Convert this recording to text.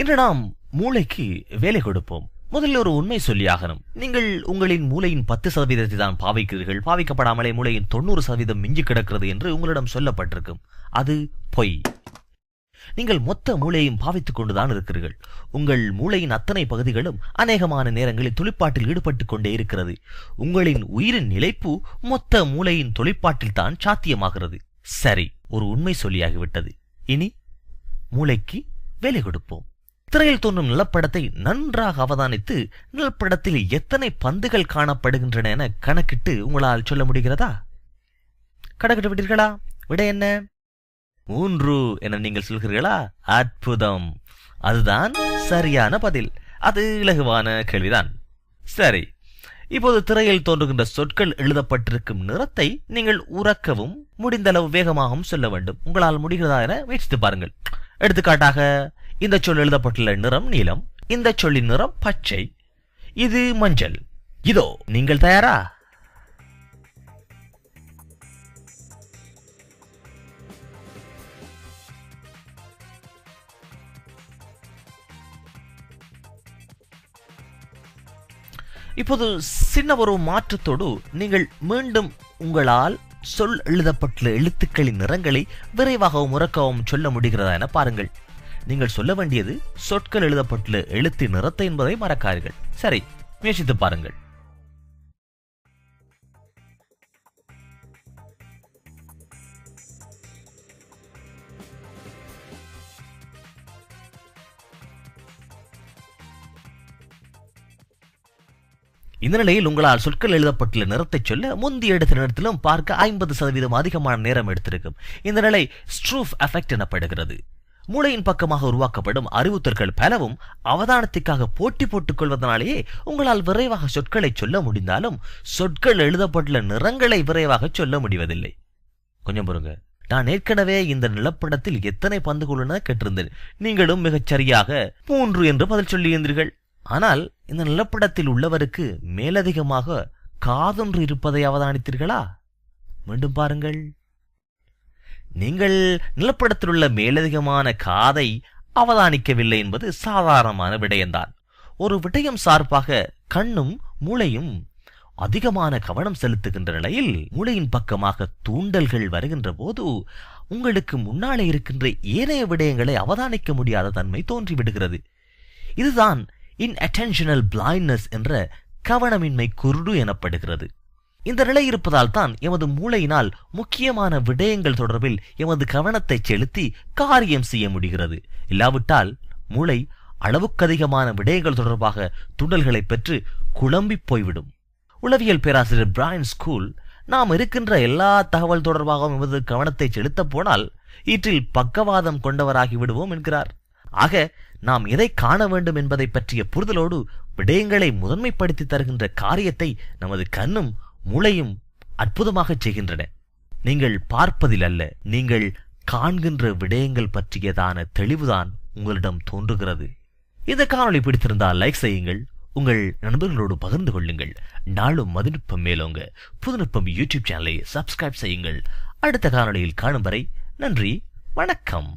இன்று நாம் மூளைக்கு வேலை கொடுப்போம். முதலில் ஒரு உண்மை சொல்லியாகணும். நீங்கள் உங்களின் மூளையின் 10% தான் பாவிக்கிறீர்கள். பாவிக்கப்படாமலே மூளையின் 90% மிஞ்சி கிடக்கிறது என்று உங்களிடம் சொல்லப்பட்டிருக்கும். அது பொய். நீங்கள் மொத்த மூளையையும் பாவித்துக் கொண்டுதான் இருக்கிறீர்கள். உங்கள் மூளையின் அத்தனை பகுதிகளும் அநேகமான நேரங்களில் தொழிற்பாட்டில் ஈடுபட்டுக் கொண்டே இருக்கிறது. உங்களின் உயிரின் நிலைப்பு மொத்த மூளையின் தொழிற்பாட்டில் தான் சாத்தியமாகிறது. சரி, ஒரு உண்மை சொல்லியாகிவிட்டது. இனி மூளைக்கு வேலை கொடுப்போம். திரையில் தோன்றும் நிலப்படத்தை நன்றாக அவதானித்து நிலப்படத்தில் எத்தனை பந்துகள் காணப்படுகின்றன என கணக்கிட்டு உங்களால் சொல்ல முடிகிறதா? கணக்கிட்டு விட்டீர்களா? விட என்ன? 3 என நீங்கள் சொல்கிறீர்களா? அற்புதம், அதுதான் சரியான பதில். அது இலகுவான கேள்விதான். சரி, இப்போது திரையில் தோன்றுகின்ற சொற்கள் எழுதப்பட்டிருக்கும் நிறத்தை நீங்கள் உறக்கவும் முடிந்தளவு வேகமாகவும் சொல்ல வேண்டும். உங்களால் முடிகிறதா என முயற்சித்து பாருங்கள். எடுத்துக்காட்டாக, இந்த சொல் எழுதப்பட்டுள்ள நிறம் நீலம், இந்த சொல்லின் நிறம் பச்சை, இது மஞ்சள். இதோ, நீங்கள் தயாரா? இப்போது சின்ன ஒரு மாற்றத்தோடு நீங்கள் மீண்டும் உங்களால் சொல் எழுதப்பட்டுள்ள எழுத்துக்களின் நிறங்களை விரைவாகவும் உறக்கவும் சொல்ல முடிகிறதா என பாருங்கள். நீங்கள் சொல்ல வேண்டியது சொற்கள் எழுதப்பட்டுள்ள எழுத்து நிறத்தை என்பதை மறக்காதீர்கள். சரி, முயற்சித்து பாருங்கள். இந்த நிலையில் உங்களால் சொற்கள் எழுதப்பட்டுள்ள நிறத்தை சொல்ல முந்தைய எடுத்த நேரத்திலும் பார்க்க 50% அதிகமான நேரம் எடுத்திருக்கும். இந்த நிலை ஸ்ட்ரூஃப் எஃபெக்ட் எனப்படுகிறது. மூளையின் பக்கமாக உருவாக்கப்படும் அறிவுறுத்தல்கள் பலவும் அவதானத்திற்காக போட்டி போட்டுக் கொள்வதனாலேயே உங்களால் விரைவாக சொற்களை சொல்ல முடிந்தாலும் சொற்கள் எழுதப்பட்டுள்ள நிறங்களை விரைவாக சொல்ல முடிவதில்லை. கொஞ்சம் பொறுங்க, நான் ஏற்கனவே இந்த நிலப்படத்தில் எத்தனை பந்துகள் உள்ளன கேட்டிருந்தேன். நீங்களும் மிகச் சரியாக 3 என்று பதில் சொல்லியிருந்தீர்கள். ஆனால் இந்த நிலப்படத்தில் உள்ளவருக்கு மேலதிகமாக காதொன்று இருப்பதை அவதானித்தீர்களா? மீண்டும் பாருங்கள். நீங்கள் நிலப்படத்தில் உள்ள மேலதிகமான காதை அவதானிக்கவில்லை என்பது சாதாரணமான விடயம்தான். ஒரு விடயம் சார்பாக கண்ணும் மூளையும் அதிகமான கவனம் செலுத்துகின்ற நிலையில் மூளையின் பக்கமாக தூண்டல்கள் வருகின்ற போது உங்களுக்கு முன்னாலே இருக்கின்ற ஏனைய விடயங்களை அவதானிக்க முடியாத தன்மை தோன்றிவிடுகிறது. இதுதான் இன்அட்டென்ஷனல் பிளைண்ட்னஸ் என்ற கவனமின்மை குருடு எனப்படுகிறது. இந்த நிலை இருப்பதால் தான் எமது மூளையினால் முக்கியமான விடயங்கள் தொடர்பில் எமது கவனத்தை செலுத்தி காரியம் செய்ய முடிகிறது. இல்லாவிட்டால் மூளை அளவுக்கு அதிகமான விடயங்கள் தொடர்பாக தூண்டல்களை பெற்று குழம்பி போய்விடும். உளவியல் பேராசிரியர் பிரையன் ஸ்கூல், நாம் இருக்கின்ற எல்லா தகவல் தொடர்பாகவும் எமது கவனத்தை செலுத்த போனால் ஈற்றில் பக்கவாதம் கொண்டவராகி விடுவோம் என்கிறார். ஆக நாம் எதை காண வேண்டும் என்பதை பற்றிய புரிதலோடு விடயங்களை முதன்மைப்படுத்தி தருகின்ற காரியத்தை நமது கண்ணும் மூளையும் அற்புதமாக செய்கின்றன. நீங்கள் பார்ப்பதில் அல்ல, நீங்கள் காண்கின்ற விடயங்கள் பற்றியதான தெளிவுதான் உங்களிடம் தோன்றுகிறது. இந்த காணொளி பிடித்திருந்தால் லைக் செய்யுங்கள், உங்கள் நண்பர்களோடு பகிர்ந்து கொள்ளுங்கள். நாளும் மதுநுட்பம் மேலோங்க புதுநுட்பம் யூடியூப் சேனலை சப்ஸ்கிரைப் செய்யுங்கள். அடுத்த காணொளியில் காணும் வரை நன்றி, வணக்கம்.